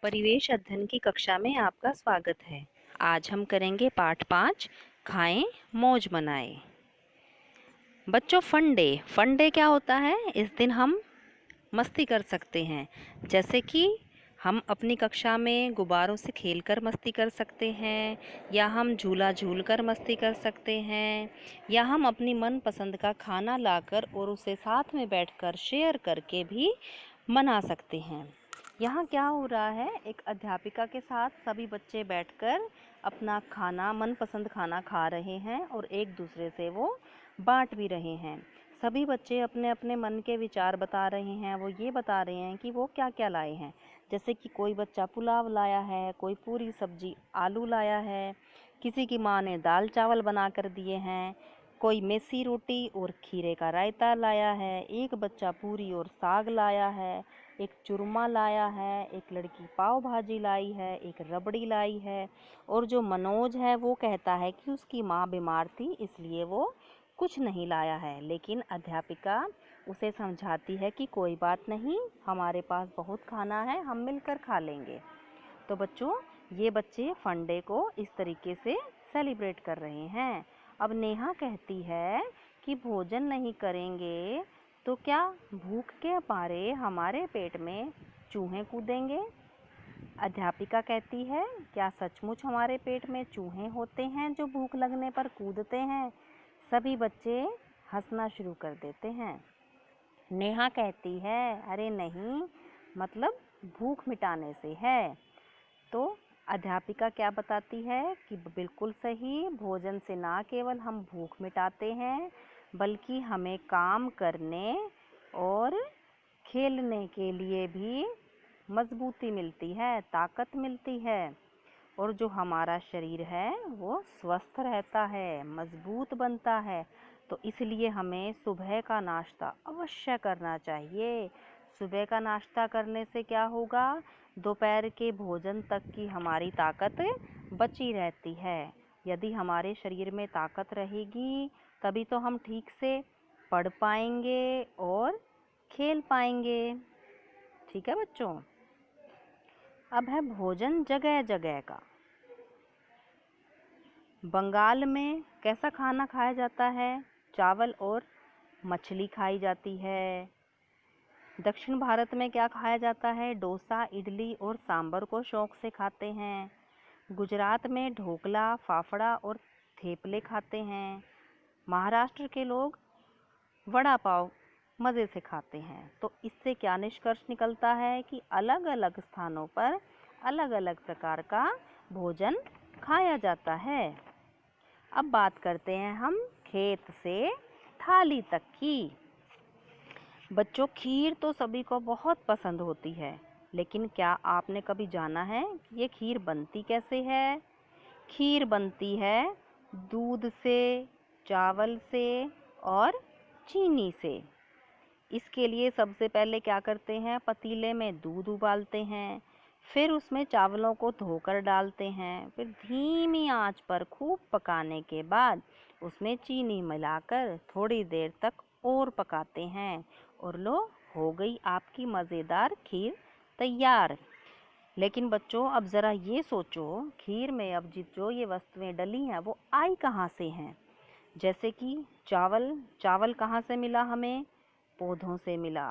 परिवेश अध्ययन की कक्षा में आपका स्वागत है। आज हम करेंगे पाठ 5 खाएं मौज मनाएं। बच्चों, फन डे क्या होता है? इस दिन हम मस्ती कर सकते हैं। जैसे कि हम अपनी कक्षा में गुब्बारों से खेलकर मस्ती कर सकते हैं, या हम झूला झूलकर मस्ती कर सकते हैं, या हम अपनी मनपसंद का खाना लाकर और उसे साथ में बैठकर शेयर करके भी मना सकते हैं। यहाँ क्या हो रहा है, एक अध्यापिका के साथ सभी बच्चे बैठकर अपना खाना, मनपसंद खाना खा रहे हैं और एक दूसरे से वो बांट भी रहे हैं। सभी बच्चे अपने अपने मन के विचार बता रहे हैं। वो ये बता रहे हैं कि वो क्या क्या लाए हैं। जैसे कि कोई बच्चा पुलाव लाया है, कोई पूरी सब्जी आलू लाया है, किसी की माँ ने दाल चावल बना कर दिए हैं, कोई मेसी रोटी और खीरे का रायता लाया है, एक बच्चा पूरी और साग लाया है, एक चूरमा लाया है, एक लड़की पाव भाजी लाई है, एक रबड़ी लाई है, और जो मनोज है वो कहता है कि उसकी माँ बीमार थी इसलिए वो कुछ नहीं लाया है। लेकिन अध्यापिका उसे समझाती है कि कोई बात नहीं, हमारे पास बहुत खाना है, हम मिलकर खा लेंगे। तो बच्चों, ये बच्चे फन डे को इस तरीके से सेलिब्रेट कर रहे हैं। अब नेहा कहती है कि भोजन नहीं करेंगे तो क्या भूख के मारे हमारे पेट में चूहे कूदेंगे? अध्यापिका कहती है, क्या सचमुच हमारे पेट में चूहे होते हैं जो भूख लगने पर कूदते हैं? सभी बच्चे हंसना शुरू कर देते हैं। नेहा कहती है, अरे नहीं, मतलब भूख मिटाने से है। तो अध्यापिका क्या बताती है कि बिल्कुल सही, भोजन से ना केवल हम भूख मिटाते हैं बल्कि हमें काम करने और खेलने के लिए भी मजबूती मिलती है, ताकत मिलती है, और जो हमारा शरीर है वो स्वस्थ रहता है, मजबूत बनता है। तो इसलिए हमें सुबह का नाश्ता अवश्य करना चाहिए। सुबह का नाश्ता करने से क्या होगा, दोपहर के भोजन तक की हमारी ताकत बची रहती है। यदि हमारे शरीर में ताकत रहेगी तभी तो हम ठीक से पढ़ पाएंगे और खेल पाएंगे। ठीक है बच्चों। अब है भोजन जगह जगह का। बंगाल में कैसा खाना खाया जाता है? चावल और मछली खाई जाती है। दक्षिण भारत में क्या खाया जाता है? डोसा, इडली और सांभर को शौक से खाते हैं। गुजरात में ढोकला, फाफड़ा और थेपले खाते हैं। महाराष्ट्र के लोग वड़ा पाव मज़े से खाते हैं। तो इससे क्या निष्कर्ष निकलता है कि अलग अलग स्थानों पर अलग अलग प्रकार का भोजन खाया जाता है। अब बात करते हैं हम खेत से थाली तक की। बच्चों, खीर तो सभी को बहुत पसंद होती है, लेकिन क्या आपने कभी जाना है कि ये खीर बनती कैसे है? खीर बनती है दूध से, चावल से और चीनी से। इसके लिए सबसे पहले क्या करते हैं, पतीले में दूध उबालते हैं, फिर उसमें चावलों को धोकर डालते हैं, फिर धीमी आंच पर खूब पकाने के बाद उसमें चीनी मिलाकर थोड़ी देर तक और पकाते हैं, और लो, हो गई आपकी मज़ेदार खीर तैयार। लेकिन बच्चों, अब ज़रा ये सोचो, खीर में अब जो ये वस्तुएं डली हैं वो आई कहाँ से हैं? जैसे कि चावल कहाँ से मिला हमें? पौधों से मिला।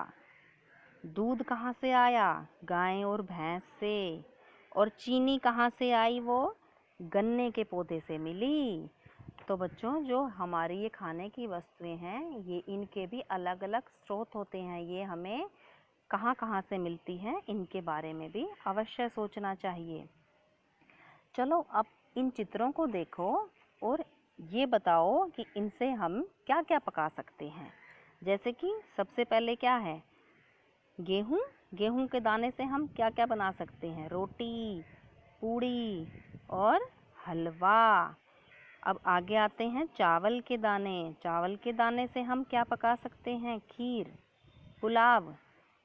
दूध कहाँ से आया? गाय और भैंस से। और चीनी कहाँ से आई? वो गन्ने के पौधे से मिली। तो बच्चों, जो हमारी ये खाने की वस्तुएं हैं, ये इनके भी अलग अलग स्रोत होते हैं। ये हमें कहाँ कहाँ से मिलती हैं, इनके बारे में भी अवश्य सोचना चाहिए। चलो अब इन चित्रों को देखो और ये बताओ कि इनसे हम क्या क्या पका सकते हैं। जैसे कि सबसे पहले क्या है, गेहूँ। गेहूँ के दाने से हम क्या क्या बना सकते हैं? रोटी, पूड़ी और हलवा। अब आगे आते हैं चावल के दाने। चावल के दाने से हम क्या पका सकते हैं? खीर, पुलाव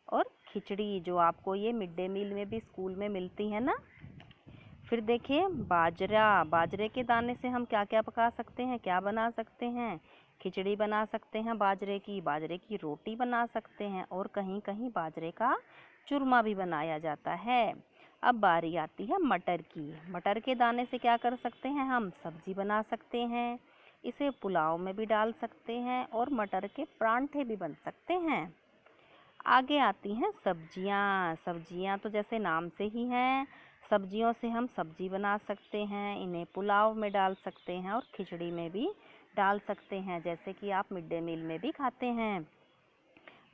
और खिचड़ी, जो आपको ये मिड डे मील में भी स्कूल में मिलती है ना। फिर देखिए बाजरे के दाने से हम क्या क्या पका सकते हैं, क्या बना सकते हैं? खिचड़ी बना सकते हैं बाजरे की रोटी बना सकते हैं, और कहीं कहीं बाजरे का चूरमा भी बनाया जाता है। अब बारी आती है मटर की। मटर के दाने से क्या कर सकते हैं हम? सब्जी बना सकते हैं, इसे पुलाव में भी डाल सकते हैं और मटर के परांठे भी बन सकते हैं। आगे आती हैं सब्जियां। सब्जियां तो जैसे नाम से ही हैं, सब्जियों से हम सब्जी बना सकते हैं, इन्हें पुलाव में डाल सकते हैं और खिचड़ी में भी डाल सकते हैं, जैसे कि आप मिड डे मील में भी खाते हैं।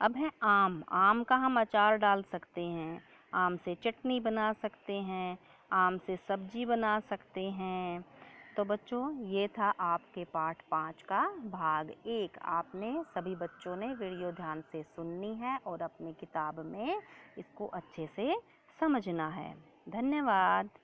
अब है आम। आम का हम अचार डाल सकते हैं, आम से चटनी बना सकते हैं, आम से सब्जी बना सकते हैं। तो बच्चों, ये था आपके पाठ 5 का भाग 1। आपने सभी बच्चों ने वीडियो ध्यान से सुननी है और अपनी किताब में इसको अच्छे से समझना है। धन्यवाद।